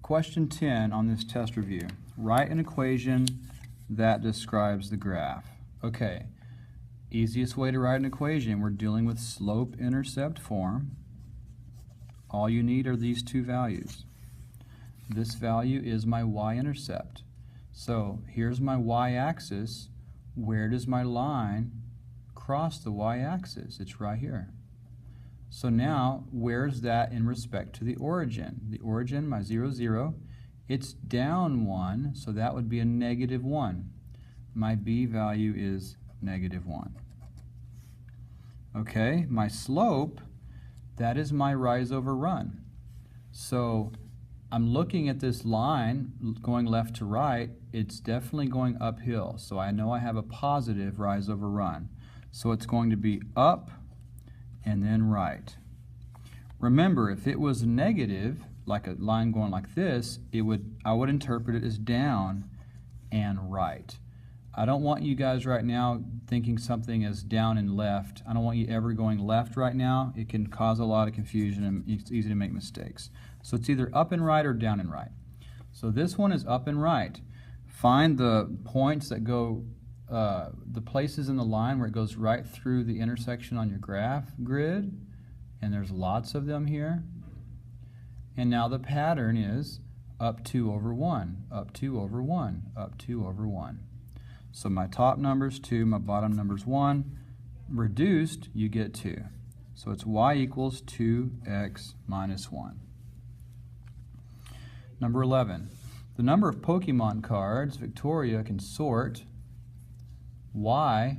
Question 10 on this test review. Write an equation that describes the graph. Okay, easiest way to write an equation, we're dealing with slope-intercept form. All you need are these two values. This value is my y-intercept. So here's my y-axis. Where does my line cross the y-axis? It's right here. So now, where's that in respect to the origin? The origin, my 0, 0, it's down 1, so that would be a -1. My b value is -1. Okay, my slope, that is my rise over run. So I'm looking at this line going left to right, it's definitely going uphill. So I know I have a positive rise over run. So it's going to be up and then right. Remember, if it was negative, like a line going like this, I would interpret it as down and right. I don't want you guys right now thinking something as down and left. I don't want you ever going left right now. It can cause a lot of confusion and it's easy to make mistakes. So it's either up and right or down and right. So this one is up and right. Find the points that go, the places in the line where it goes right through the intersection on your graph grid, and there's lots of them here. And now the pattern is up 2 over 1, up 2 over 1, up 2 over 1. So my top number's 2, my bottom number's 1. Reduced, you get 2. So it's y equals 2x minus 1. Number 11. The number of Pokemon cards Victoria can sort, y,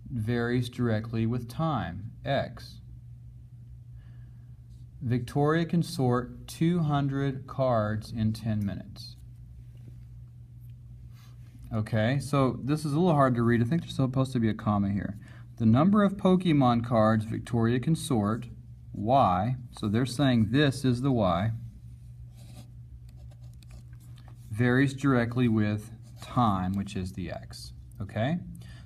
varies directly with time, x. Victoria can sort 200 cards in 10 minutes. Okay, so this is a little hard to read. I think there's supposed to be a comma here. The number of Pokemon cards Victoria can sort, y, so they're saying this is the y, varies directly with time, which is the x. Okay?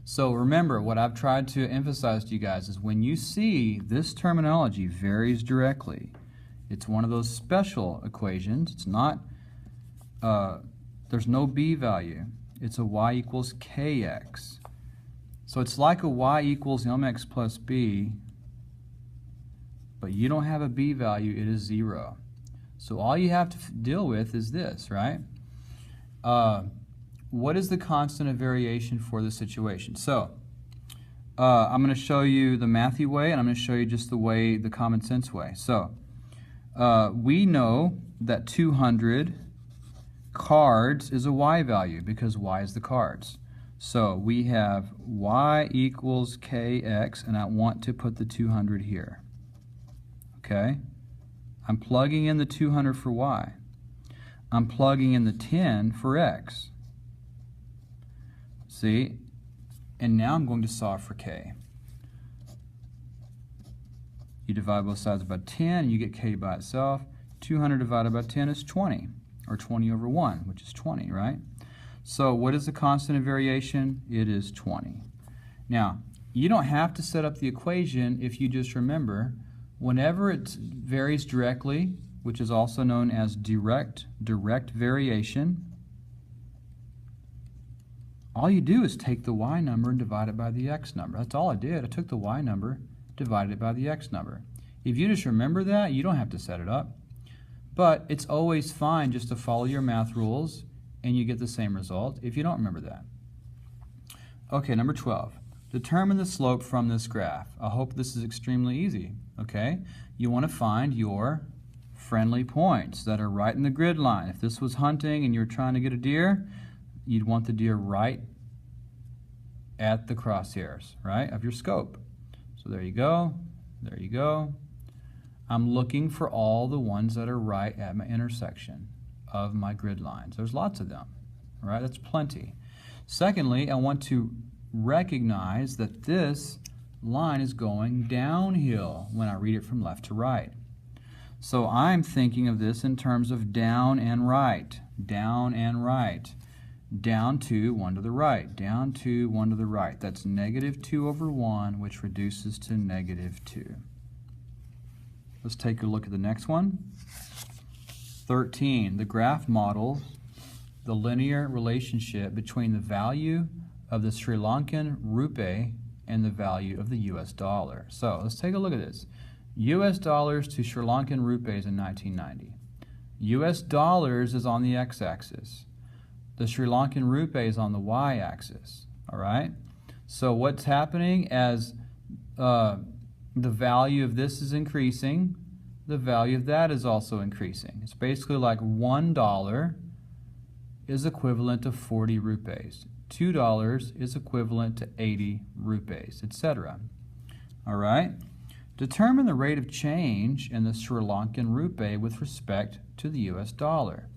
So remember, what I've tried to emphasize to you guys is when you see this terminology, varies directly, it's one of those special equations. It's not, there's no b value. It's a y equals kx. So it's like a y equals mx plus b, but you don't have a b value, it is 0. So all you have to deal with is this, right? What is the constant of variation for the situation? So I'm going to show you the mathy way, and I'm going to show you just the common sense way. So we know that 200 cards is a y value because y is the cards. So we have y equals kx, and I want to put the 200 here. Okay? I'm plugging in the 200 for y. I'm plugging in the 10 for x. See? And now I'm going to solve for k. You divide both sides by 10, and you get k by itself. 200 divided by 10 is 20, or 20 over 1, which is 20, right? So what is the constant of variation? It is 20. Now, you don't have to set up the equation if you just remember, whenever it varies directly, which is also known as direct variation, all you do is take the y number and divide it by the x number. That's all I did. I took the y number, divided it by the x number. If you just remember that, you don't have to set it up. But it's always fine just to follow your math rules and you get the same result if you don't remember that. Okay, number 12. Determine the slope from this graph. I hope this is extremely easy. Okay, you want to find your friendly points that are right in the grid line. If this was hunting and you're trying to get a deer, you'd want the deer right at the crosshairs, right, of your scope. So there you go, there you go. I'm looking for all the ones that are right at my intersection of my grid lines. There's lots of them, right? That's plenty. Secondly, I want to recognize that this line is going downhill when I read it from left to right. So I'm thinking of this in terms of down and right, down and right. Down 2, 1 to the right, down 2, 1 to the right. That's -2 over 1, which reduces to -2. Let's take a look at the next one. 13. The graph models the linear relationship between the value of the Sri Lankan rupee and the value of the US dollar. So let's take a look at this. US dollars to Sri Lankan rupees in 1990. US dollars is on the x-axis. The Sri Lankan rupee is on the y-axis. All right? So what's happening as the value of this is increasing, the value of that is also increasing. It's basically like $1 is equivalent to 40 rupees. $2 is equivalent to 80 rupees, etc. All right? Determine the rate of change in the Sri Lankan rupee with respect to the US dollar.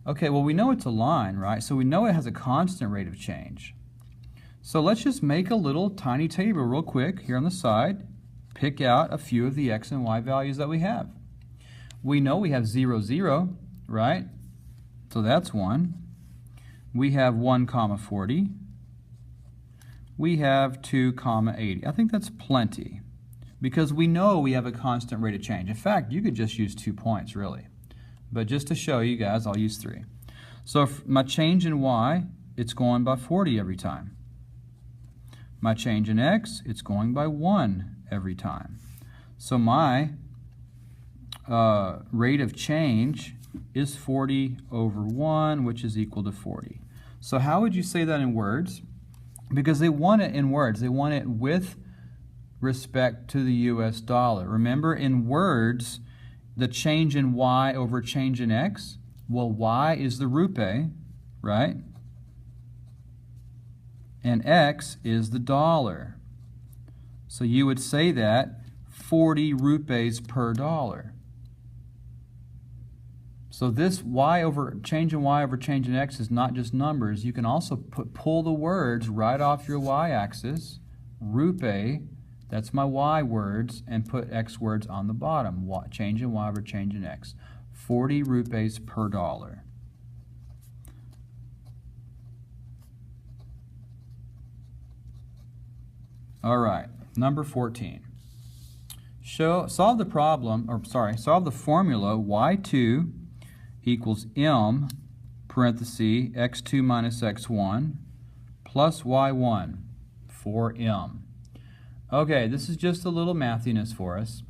Okay, well, we know it's a line, right? So we know it has a constant rate of change. So let's just make a little tiny table real quick here on the side. Pick out a few of the x and y values that we have. We know we have 0, 0, right? So that's 1. We have 1, 40. We have 2, 80. I think that's plenty because we know we have a constant rate of change. In fact, you could just use 2 points, really. But just to show you guys, I'll use 3. So if my change in y, it's going by 40 every time. My change in x, it's going by 1 every time. So my rate of change is 40 over 1, which is equal to 40. So how would you say that in words? Because they want it in words. They want it with respect to the US dollar. Remember, in words, the change in y over change in x, well, y is the rupee, right? And x is the dollar. So you would say that 40 rupees per dollar. So this y over change in y over change in x is not just numbers. You can also pull the words right off your y-axis, rupee, that's my y words, and put x words on the bottom. Change in y over change in x. 40 rupees per dollar. All right, number 14. Solve the formula y2 equals m parenthesis x2 minus x1 plus y1 for m. Okay, this is just a little mathiness for us.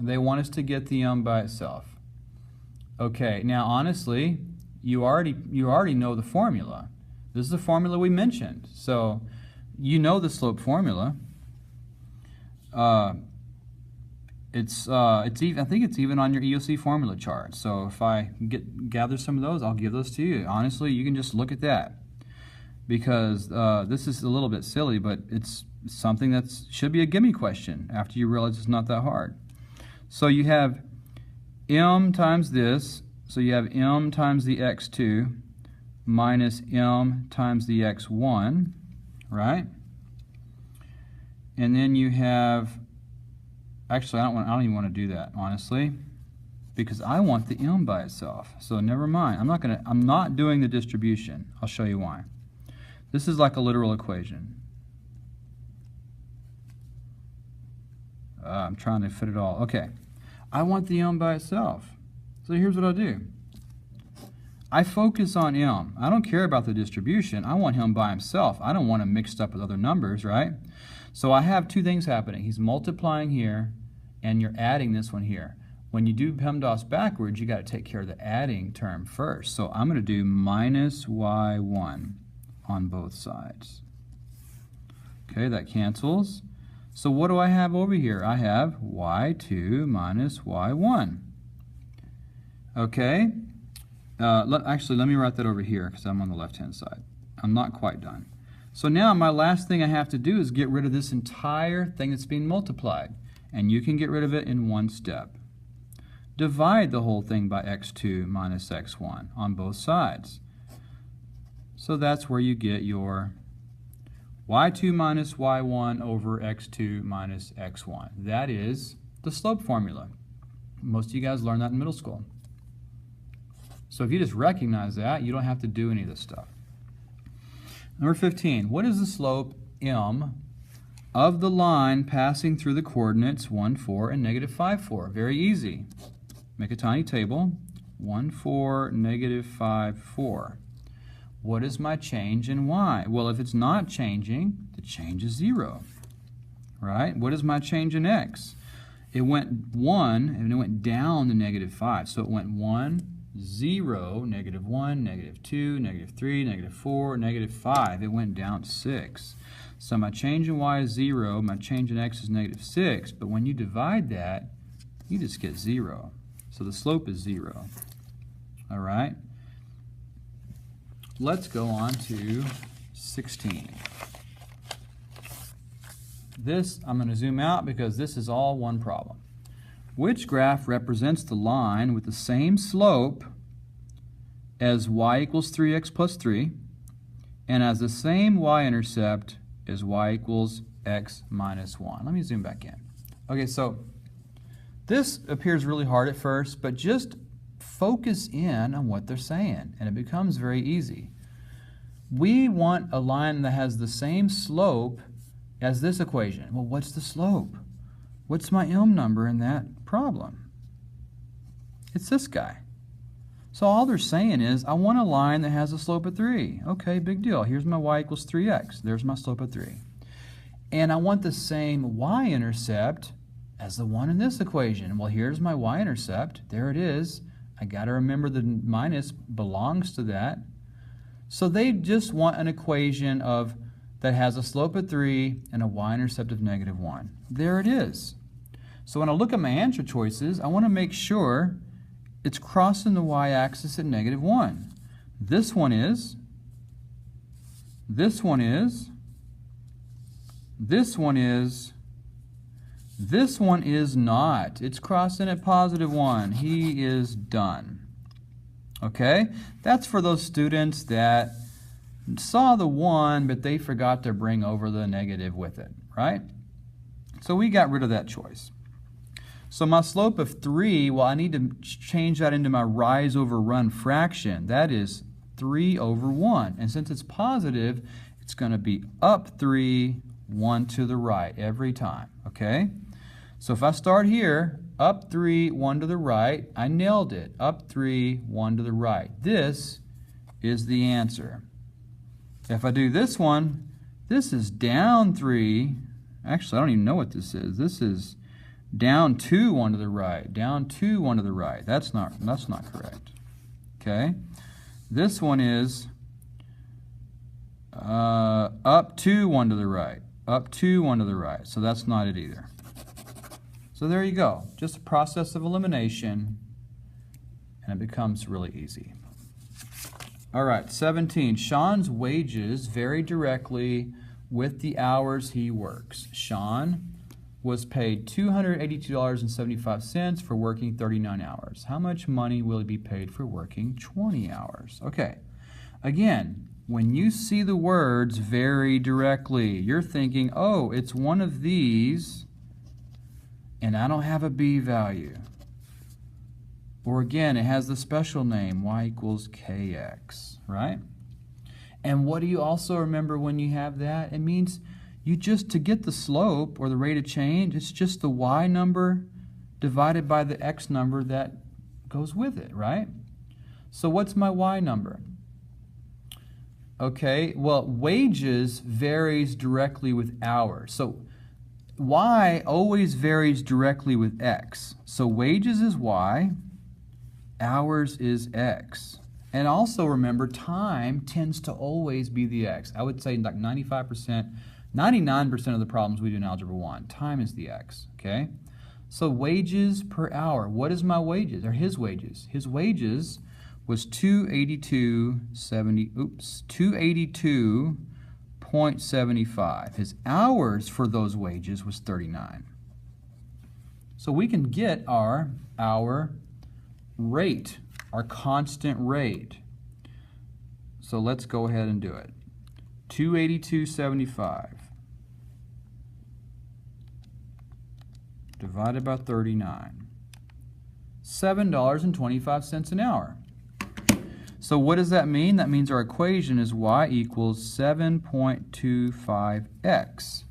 They want us to get the m by itself. Okay, now honestly, you already know the formula. This is the formula we mentioned. So you know the slope formula. I think it's even on your EOC formula chart. So if I gather some of those, I'll give those to you. Honestly, you can just look at that because this is a little bit silly, but it's something that should be a gimme question after you realize it's not that hard. So you have m times this, so you have m times the x2 minus m times the x1, right? And then you have, actually I don't even want to do that, honestly, because I want the m by itself. So never mind. I'm not doing the distribution. I'll show you why. This is like a literal equation. I'm trying to fit it all. Okay. I want the m by itself. So here's what I do. I focus on m. I don't care about the distribution. I want him by himself. I don't want him mixed up with other numbers, right? So I have two things happening. He's multiplying here, and you're adding this one here. When you do PEMDAS backwards, you got to take care of the adding term first. So I'm going to do minus y1 on both sides. Okay, that cancels. So what do I have over here? I have y2 minus y1. Okay, actually let me write that over here because I'm on the left-hand side. I'm not quite done. So now my last thing I have to do is get rid of this entire thing that's being multiplied. And you can get rid of it in one step. Divide the whole thing by x2 minus x1 on both sides. So that's where you get your y2 minus y1 over x2 minus x1. That is the slope formula. Most of you guys learned that in middle school. So if you just recognize that, you don't have to do any of this stuff. Number 15, what is the slope m of the line passing through the coordinates 1, 4 and negative 5, 4? Very easy. Make a tiny table. 1, 4, negative 5, 4. What is my change in y? Well, if it's not changing, the change is 0, right? What is my change in x? It went 1, and it went down to negative 5. So it went 1, 0, negative 1, negative 2, negative 3, negative 4, negative 5. It went down to 6. So my change in y is 0, my change in x is negative 6, but when you divide that, you just get 0. So the slope is 0. All right? Let's go on to 16. This, I'm going to zoom out because this is all one problem. Which graph represents the line with the same slope as y equals 3x plus 3 and has the same y-intercept as y equals x minus 1? Let me zoom back in. Okay, so this appears really hard at first, but just focus in on what they're saying, and it becomes very easy. We want a line that has the same slope as this equation. Well, what's the slope? What's my m number in that problem? It's this guy. So all they're saying is, I want a line that has a slope of 3. Okay, big deal. Here's my y equals 3x. There's my slope of 3. And I want the same y-intercept as the one in this equation. Well, here's my y-intercept. There it is. I got to remember the minus belongs to that. So they just want an equation that has a slope of 3 and a y-intercept of negative 1. There it is. So when I look at my answer choices, I want to make sure it's crossing the y-axis at negative 1. This one is, this one is, this one is, this one is not. It's crossing at positive 1. He is done. Okay? That's for those students that saw the 1, but they forgot to bring over the negative with it, right? So we got rid of that choice. So my slope of 3, well, I need to change that into my rise over run fraction. That is 3 over 1. And since it's positive, it's going to be up 3, 1 to the right every time, okay? So if I start here, up 3, 1 to the right, I nailed it. Up 3, 1 to the right. This is the answer. If I do this one, this is down 3. Actually, I don't even know what this is. This is down 2, 1 to the right. Down 2, 1 to the right. That's not correct. Okay? This one is up 2, 1 to the right. Up 2, 1 to the right. So that's not it either. So there you go. Just a process of elimination, and it becomes really easy. All right, 17. Sean's wages vary directly with the hours he works. Sean was paid $282.75 for working 39 hours. How much money will he be paid for working 20 hours? Okay, again, when you see the words vary directly, you're thinking, oh, it's one of these, and I don't have a b value. Or again, it has the special name, y equals kx, right? And what do you also remember when you have that? It means you just, to get the slope or the rate of change, it's just the y number divided by the x number that goes with it, right? So what's my y number? Okay, well, wages varies directly with hours. So y always varies directly with x. So wages is y, hours is x. And also remember, time tends to always be the x. I would say like 95%, 99% of the problems we do in Algebra 1, time is the x, okay? So wages per hour. What is my wages, or his wages? His wages was $282.75. His hours for those wages was 39. So we can get our hour rate, our constant rate. So let's go ahead and do it. 282.75 divided by 39. $7.25 an hour. So what does that mean? That means our equation is y equals 7.25x.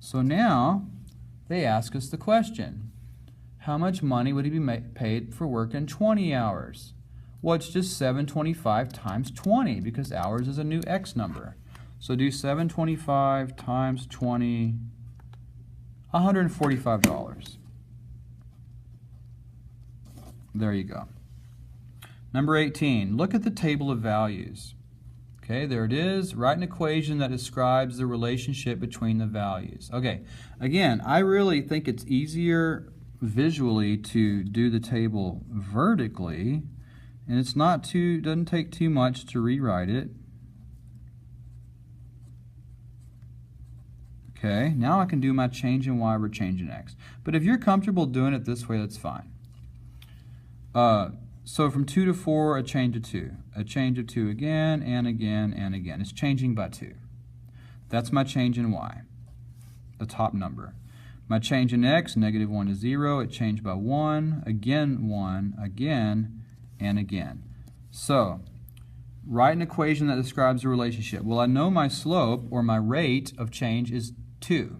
So now they ask us the question, how much money would he be paid for working 20 hours? Well, it's just 725 times 20 because ours is a new x number. So do 725 times 20, $145. There you go. Number 18, look at the table of values. Okay, there it is. Write an equation that describes the relationship between the values. Okay, again, I really think it's easier visually to do the table vertically, and it's not too, doesn't take too much to rewrite it. Okay, now I can do my change in y over change in x. But if you're comfortable doing it this way, that's fine. So from 2 to 4, a change of 2. A change of 2 again, and again, and again. It's changing by 2. That's my change in y, the top number. My change in x, negative 1 to 0. It changed by 1, again, and again. So, write an equation that describes the relationship. Well, I know my slope, or my rate of change, is 2.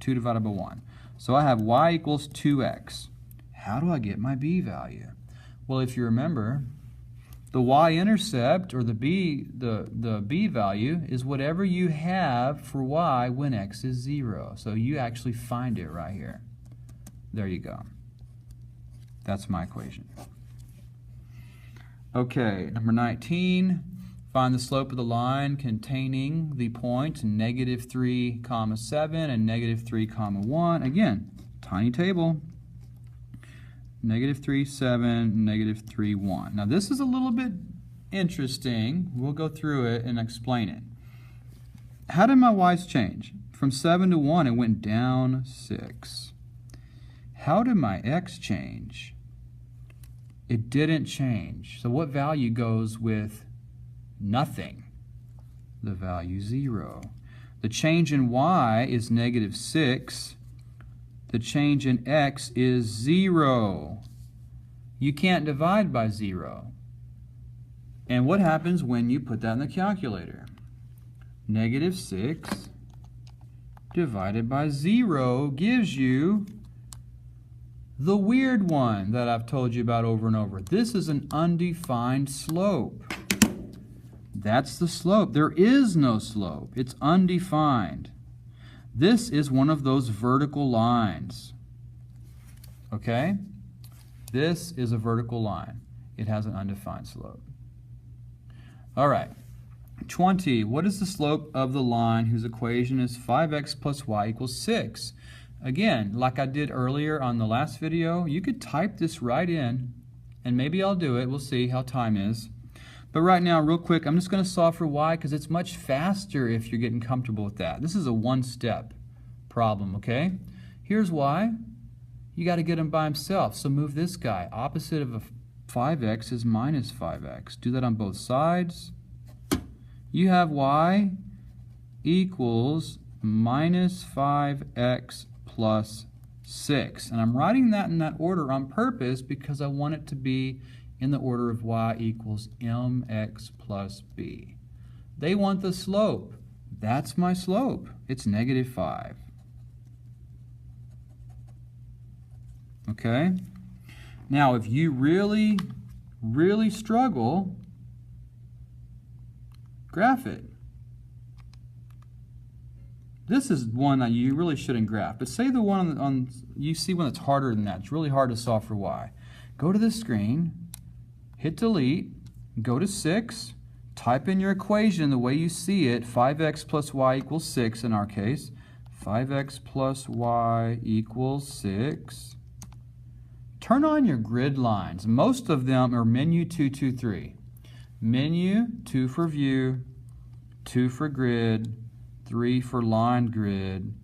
2 divided by 1. So I have y equals 2x. How do I get my b value? Well, if you remember, the y-intercept, or the b value, is whatever you have for y when x is 0. So you actually find it right here. There you go. That's my equation. Okay, number 19. Find the slope of the line containing the points negative 3, 7 and negative 3, 1. Again, tiny table. Negative 3, 7, negative 3, 1. Now this is a little bit interesting. We'll go through it and explain it. How did my y's change? From 7 to 1, it went down 6. How did my x change? It didn't change. So what value goes with nothing? The value 0. The change in y is negative 6. The change in x is 0. You can't divide by 0. And what happens when you put that in the calculator? Negative 6 divided by 0 gives you the weird one that I've told you about over and over. This is an undefined slope. That's the slope. There is no slope. It's undefined. This is one of those vertical lines. Okay? This is a vertical line. It has an undefined slope. All right. 20. What is the slope of the line whose equation is 5x plus y equals 6? Again, like I did earlier on the last video, you could type this right in, and maybe I'll do it. We'll see how time is. But right now, real quick, I'm just going to solve for y because it's much faster if you're getting comfortable with that. This is a one-step problem, okay? Here's y. You got to get him by himself, so move this guy. Opposite of a 5x is minus 5x. Do that on both sides. You have y equals minus 5x plus 6. And I'm writing that in that order on purpose because I want it to be in the order of y equals mx plus b. They want the slope. That's my slope. It's negative 5. Okay? Now, if you really, really struggle, graph it. This is one that you really shouldn't graph. But say the one on you see one that's harder than that. It's really hard to solve for y. Go to the screen, hit delete, go to 6, type in your equation the way you see it, 5x plus y equals 6 in our case. 5x plus y equals 6. Turn on your grid lines. Most of them are menu 2, 2, 3. Menu, 2 for view, 2 for grid, 3 for line grid.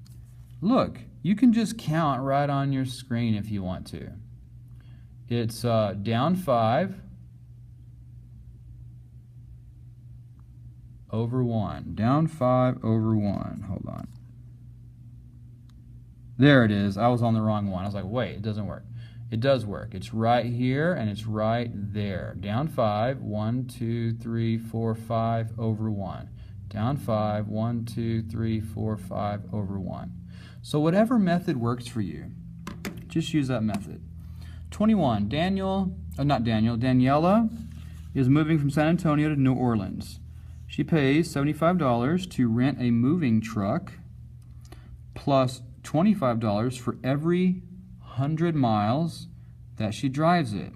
Look, you can just count right on your screen if you want to. It's down 5 over 1. Down 5 over 1. Hold on. There it is. I was on the wrong one. I was like, wait, it doesn't work. It does work. It's right here and it's right there. Down 5, 1, 2, 3, 4, 5 over 1. Down 5, 1, 2, 3, 4, 5 over 1. So whatever method works for you, just use that method. 21, Daniela is moving from San Antonio to New Orleans. She pays $75 to rent a moving truck plus $25 for every 100 miles that she drives it.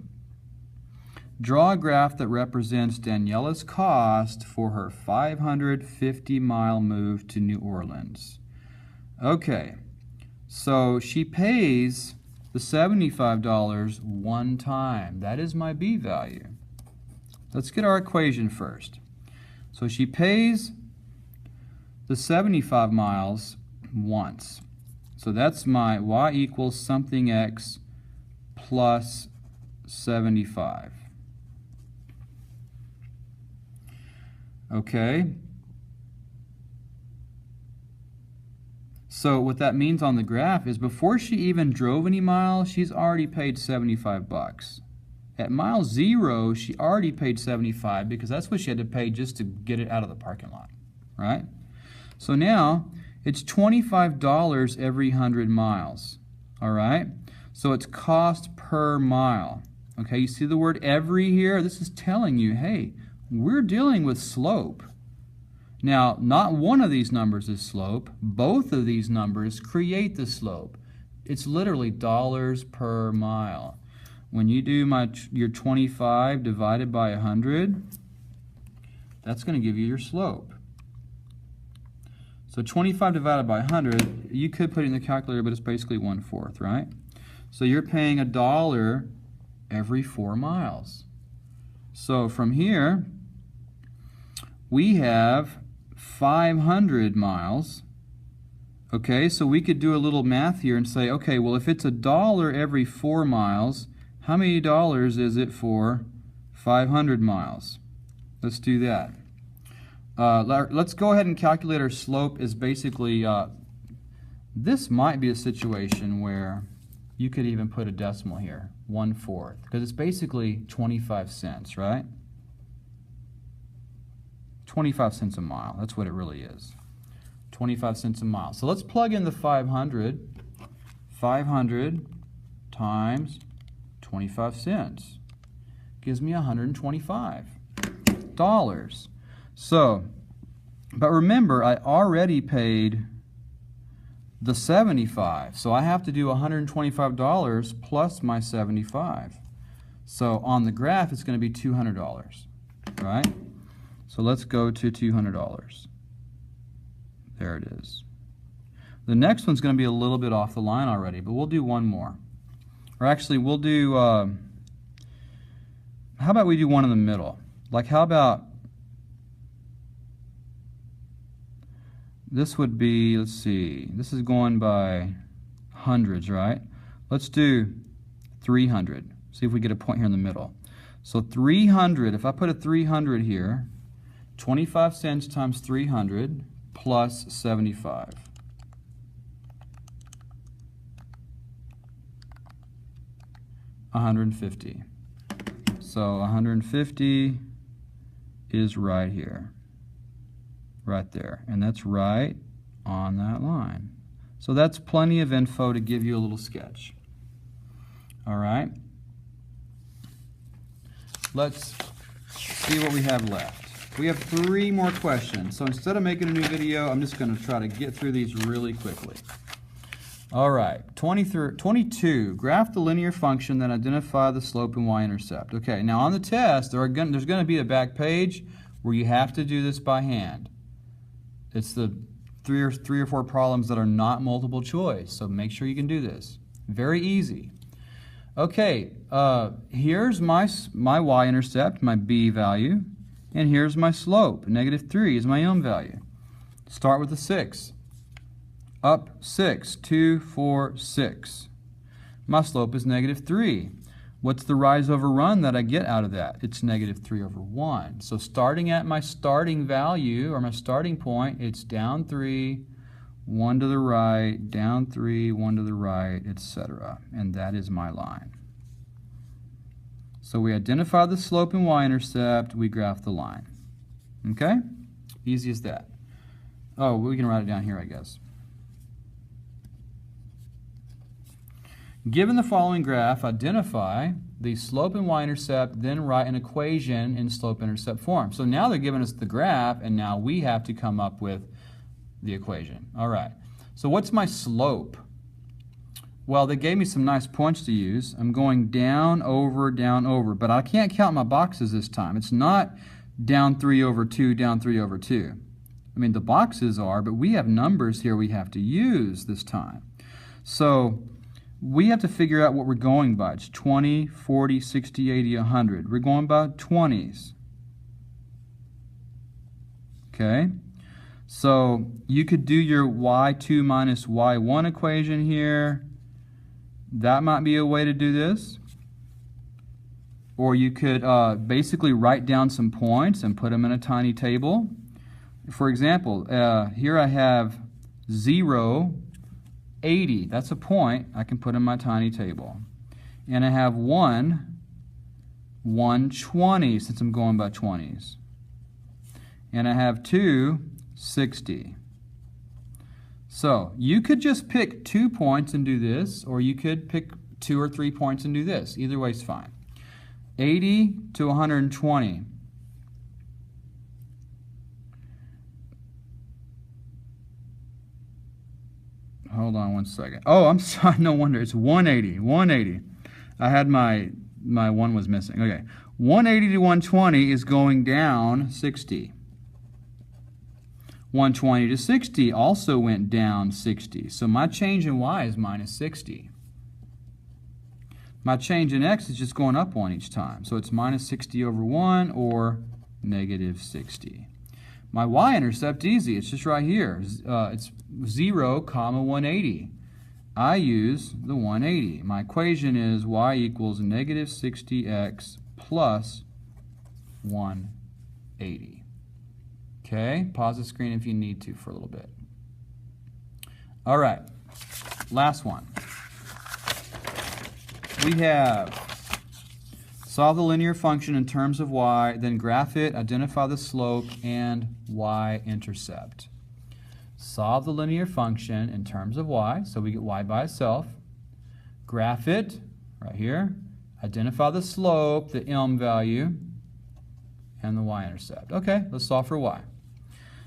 Draw a graph that represents Daniela's cost for her 550-mile move to New Orleans. Okay, so she pays the $75 one time. That is my B value. Let's get our equation first. So she pays the 75 miles once. So that's my y equals something x plus 75. Okay. So what that means on the graph is before she even drove any miles, she's already paid 75 bucks. At mile 0, she already paid 75 because that's what she had to pay just to get it out of the parking lot, right? So now it's $25 every 100 miles, all right? So it's cost per mile. Okay, you see the word every here? This is telling you, hey, we're dealing with slope. Now, not one of these numbers is slope. Both of these numbers create the slope. It's literally dollars per mile. When you do your 25 divided by 100, that's going to give you your slope. So 25 divided by 100, you could put it in the calculator, but it's basically 1/4, right? So you're paying $1 every 4 miles. So from here, we have 500 miles. Okay, so we could do a little math here and say, okay, well, if it's $1 every 4 miles, how many dollars is it for 500 miles? Let's do that. Let's go ahead and calculate our slope. Is basically, this might be a situation where you could even put a decimal here, 1/4, because it's basically 25 cents, right? 25 cents a mile, that's what it really is. 25 cents a mile. So let's plug in the 500. 500 times 25 cents gives me $125. So, but remember, I already paid the 75, so I have to do $125 plus my 75. So on the graph, it's going to be $200, right? So let's go to $200. There it is. The next one's going to be a little bit off the line already, but we'll do one more. Or actually, we'll do, how about we do one in the middle? Like, how about, this would be, let's see, this is going by hundreds, right? Let's do 300. See if we get a point here in the middle. So 300, if I put a 300 here, 25 cents times 300 plus 75. $150. So 150 is right here. Right there. And that's right on that line. So that's plenty of info to give you a little sketch. All right. Let's see what we have left. We have 3 more questions. So instead of making a new video, I'm just going to try to get through these really quickly. All right, 22, graph the linear function that identify the slope and y-intercept. Okay, now on the test, there's going to be a back page where you have to do this by hand. It's the three or four problems that are not multiple choice, so make sure you can do this. Very easy. Okay, here's my y-intercept, my b value, and here's my slope. -3 is my m value. Start with a 6. Up 6, 2, 4, 6. My slope is -3. What's the rise over run that I get out of that? It's -3/1. So starting at my starting value, or my starting point, it's down 3, 1 to the right, down 3, 1 to the right, etc. And that is my line. So we identify the slope and y-intercept, we graph the line. Okay? Easy as that. Oh, we can write it down here, I guess. Given the following graph, identify the slope and y-intercept, then write an equation in slope-intercept form. So now they're giving us the graph, and now we have to come up with the equation. All right, so what's my slope? Well, they gave me some nice points to use. I'm going down, over, but I can't count my boxes this time. It's not down 3 over 2, down 3 over 2. I mean, the boxes are, but we have numbers here we have to use this time. So we have to figure out what we're going by. It's 20, 40, 60, 80, 100. We're going by 20s. Okay? So you could do your y2 minus y1 equation here. That might be a way to do this. Or you could basically write down some points and put them in a tiny table. For example, here I have 0, 80. That's a point I can put in my tiny table. And I have 1, 120, since I'm going by 20s. And I have 2, 60. So you could just pick 2 points and do this, or you could pick 2 or 3 points and do this. Either way is fine. 80 to 120. Hold on one second. Oh, I'm sorry. No wonder. It's 180. 180. I had my one was missing. Okay. 180 to 120 is going down 60. 120 to 60 also went down 60. So my change in y is minus 60. My change in x is just going up 1 each time. So it's minus 60 over 1 or negative 60. My y-intercept, easy. It's just right here. It's 0, 180. I use the 180. My equation is y equals negative 60x plus 180. Okay, pause the screen if you need to for a little bit. All right, last one. We have solve the linear function in terms of y, then graph it, identify the slope, and y-intercept. Solve the linear function in terms of y, so we get y by itself. Graph it, right here. Identify the slope, the m value, and the y-intercept. Okay, let's solve for y.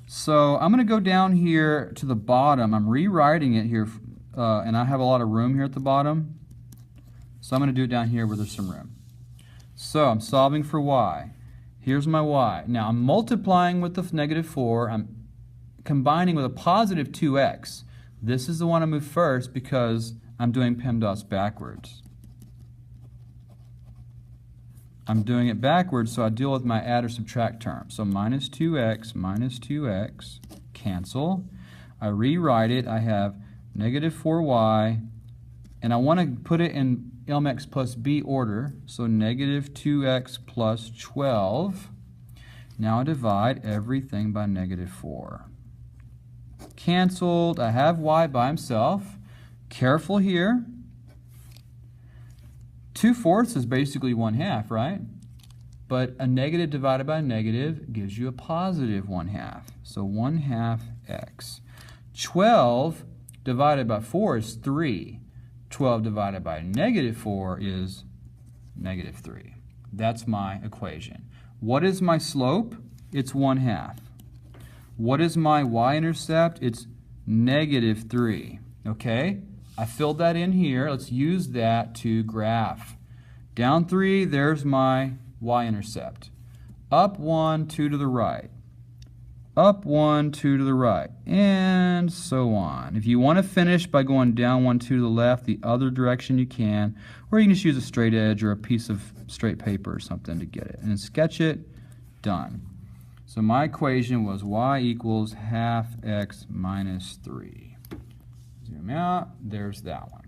So I'm going to go down here to the bottom. I'm rewriting it here, and I have a lot of room here at the bottom. So I'm going to do it down here where there's some room. So I'm solving for y. Here's my y. Now I'm multiplying with the negative 4. I'm combining with a positive 2x. This is the one I move first because I'm doing PEMDAS backwards. I'm doing it backwards, so I deal with my add or subtract term. So minus 2x, cancel. I rewrite it. I have negative 4y, and I want to put it in LMX plus b order, so negative 2x plus 12. Now I divide everything by negative 4. Canceled. I have y by himself. Careful here. 2/4 is basically 1/2, right? But a negative divided by a negative gives you a positive 1/2. So 1/2 x. 12 divided by 4 is 3. 12 divided by negative 4 is negative 3. That's my equation. What is my slope? It's 1/2. What is my y-intercept? It's negative 3. Okay? I filled that in here. Let's use that to graph. Down 3, there's my y-intercept. Up 1, 2 to the right. Up 1, 2 to the right, and so on. If you want to finish by going down 1, 2 to the left, the other direction you can, or you can just use a straight edge or a piece of straight paper or something to get it. And then sketch it, done. So my equation was y equals 1/2 x minus 3. Zoom out, there's that one.